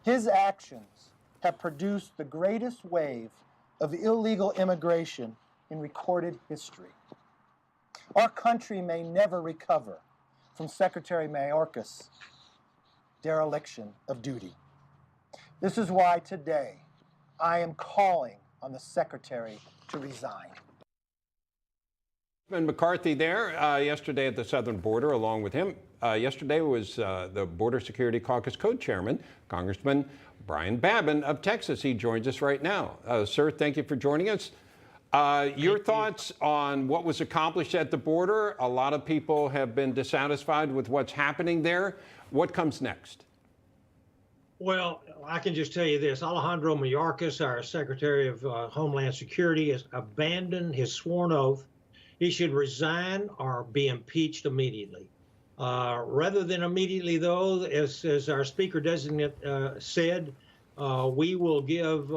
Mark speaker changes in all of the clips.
Speaker 1: His actions have produced the greatest wave of illegal immigration in recorded history. Our country may never recover from Secretary Mayorkas' dereliction of duty. This is why today I am calling on the Secretary to resign.
Speaker 2: Kevin McCarthy there yesterday at the southern border. Along with him yesterday was the Border Security Caucus co-chairman, Congressman Brian Babin of Texas. He joins us right now. Sir, thank you for joining us. Your thoughts on what was accomplished at the border? A lot of people have been dissatisfied with what's happening there. What comes next?
Speaker 3: Well, I can just tell you this. Alejandro Mayorkas, our Secretary of Homeland Security, has abandoned his sworn oath. He should resign or be impeached immediately. Rather than immediately, though, as our Speaker designate said, we will give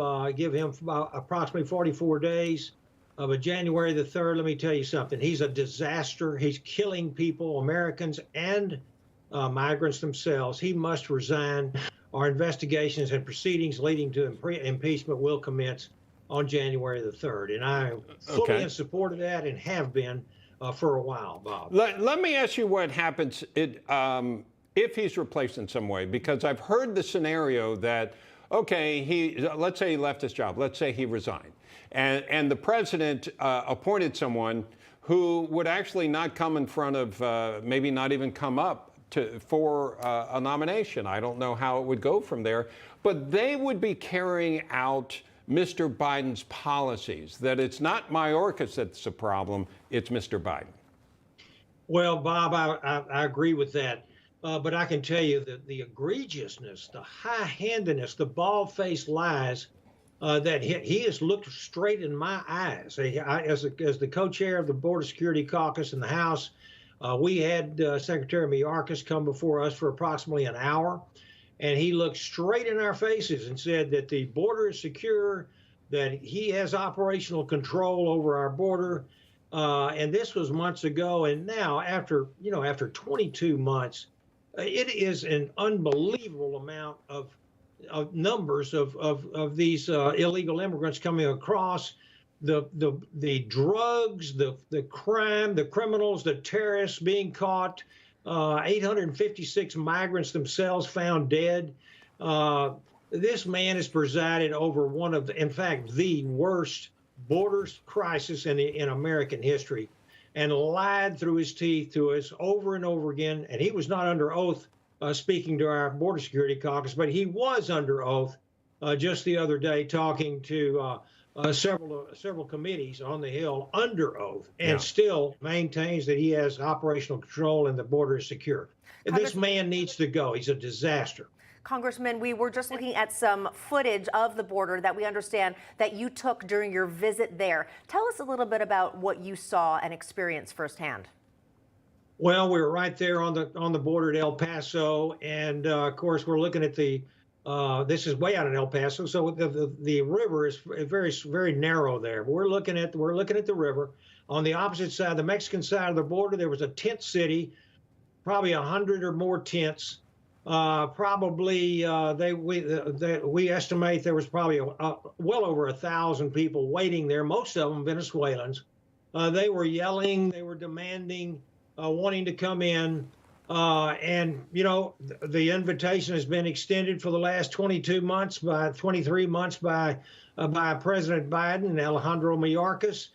Speaker 3: him about approximately 44 days. But January the 3rd, let me tell you something. He's a disaster. He's killing people, Americans and migrants themselves. He must resign. Our investigations and proceedings leading to impeachment will commence on January the 3rd. And I am fully in support of that and have been for a while, Bob.
Speaker 2: Let me ask you what happens if he's replaced in some way, because I've heard the scenario that, okay, let's say he left his job. Let's say he resigned. And the president appointed someone who would actually not come in front of, maybe not even come up for a nomination. I don't know how it would go from there, but they would be carrying out Mr. Biden's policies, that it's not Mayorkas that's the problem, it's Mr. Biden. Well, Bob,
Speaker 3: I agree with that. But I can tell you that the egregiousness, the high-handedness, the bald-faced lies that he has looked straight in my eyes. As the co-chair of the Border Security Caucus in the House, we had Secretary Mayorkas come before us for approximately an hour, and he looked straight in our faces and said that the border is secure, that he has operational control over our border. And this was months ago. And now, after 22 months, it is an unbelievable amount of numbers of these illegal immigrants coming across. The drugs, the crime, the criminals, the terrorists being caught, 856 migrants themselves found dead. This man has presided over one of in fact, the worst border crisis in American history, and lied through his teeth to us over and over again. And he was not under oath speaking to our Border Security Caucus, but he was under oath just the other day talking to several committees on the Hill under oath, and still maintains that he has operational control and the border is secure. This man needs to go. He's a disaster.
Speaker 4: Congressman, we were just looking at some footage of the border that we understand that you took during your visit there. Tell us a little bit about what you saw and experienced firsthand.
Speaker 3: Well, we were right there on the border at El Paso, and of course we're looking at the. This is way out in El Paso, so the river is very narrow there. We're looking at the river. On the opposite side, the Mexican side of the border, there was a tent city, probably 100 or more tents. We estimate there was probably well over 1,000 people waiting there. Most of them Venezuelans. They were yelling, they were demanding, wanting to come in. And, the invitation has been extended for the last 23 months by President Biden and Alejandro Mayorkas.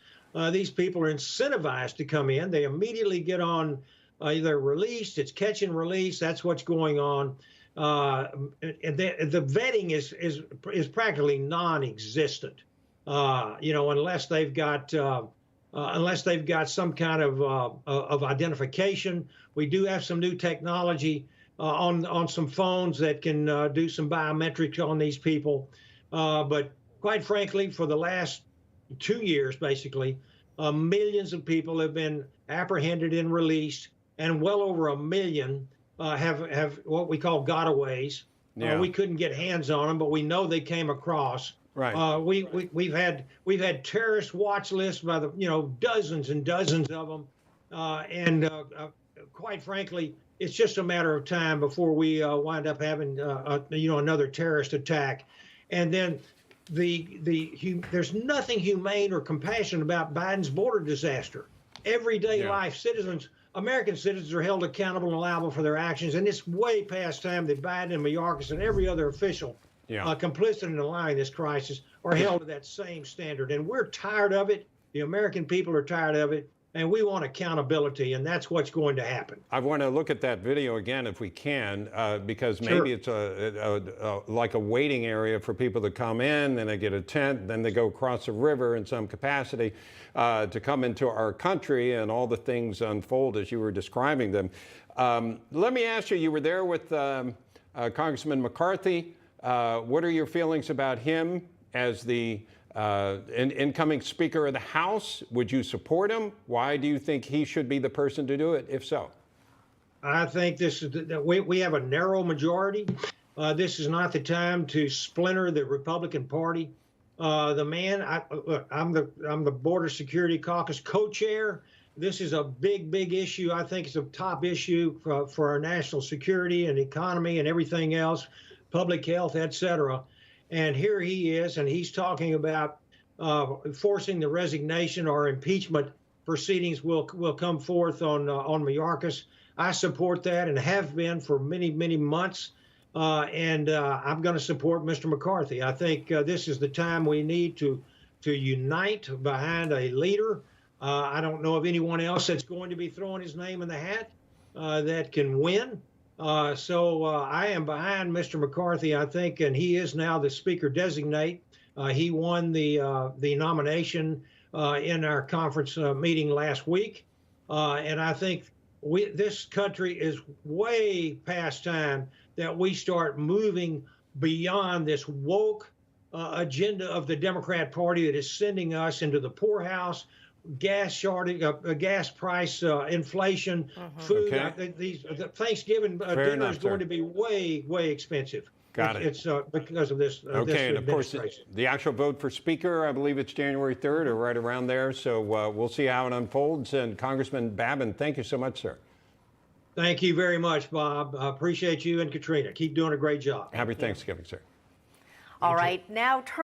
Speaker 3: These people are incentivized to come in. They immediately get on, they're released. It's catch and release. That's what's going on. The vetting is practically non-existent, unless they've got some kind of identification. We do have some new technology on some phones that can do some biometrics on these people. But quite frankly, for the last 2 years, basically, millions of people have been apprehended and released, and well over 1 million have what we call gotaways. We couldn't get hands on them, but we know they came across. Right. We've had terrorist watch lists by the dozens and dozens of them, and quite frankly, it's just a matter of time before we wind up having another terrorist attack. And then there's nothing humane or compassionate about Biden's border disaster. Everyday life citizens, American citizens, are held accountable and liable for their actions, and it's way past time that Biden and Mayorkas and every other official complicit in allowing this crisis are held to that same standard. And we're tired of it. The American people are tired of it, and we want accountability, and that's what's going to happen.
Speaker 2: I want to look at that video again if we can, because maybe it's like a waiting area for people to come in, then they get a tent, then they go across the river in some capacity to come into our country, and all the things unfold as you were describing them. Let me ask you, you were there with Congressman McCarthy. What are your feelings about him as the incoming Speaker of the House? Would you support him? Why do you think he should be the person to do it, if so?
Speaker 3: I think we have a narrow majority. This is not the time to splinter the Republican Party. I'm the Border Security Caucus co-chair. This is a big issue. I think it's a top issue for our national security and economy and everything else, public health, et cetera. And here he is, and he's talking about forcing the resignation or impeachment proceedings will come forth on Mayorkas. I support that and have been for many months. And I'm going to support Mr. McCarthy. I think this is the time we need to unite behind a leader. I don't know of anyone else that's going to be throwing his name in the hat that can win. So I am behind Mr. McCarthy, I think, and he is now the Speaker designate. He won the nomination in our conference meeting last week. And I think this country is way past time that we start moving beyond this woke agenda of the Democrat Party that is sending us into the poorhouse, gas shortage, gas price inflation, food. The Thanksgiving dinner is going to be way expensive.
Speaker 2: Got it.
Speaker 3: It's because of this.
Speaker 2: Okay, and of course, the actual vote for Speaker, I believe it's January 3rd or right around there. So we'll see how it unfolds. And Congressman Babin, thank you so much, sir.
Speaker 3: Thank you very much, Bob. I appreciate you and Katrina. Keep doing a great job.
Speaker 2: Happy Thanksgiving, sir.
Speaker 4: All right, now turn.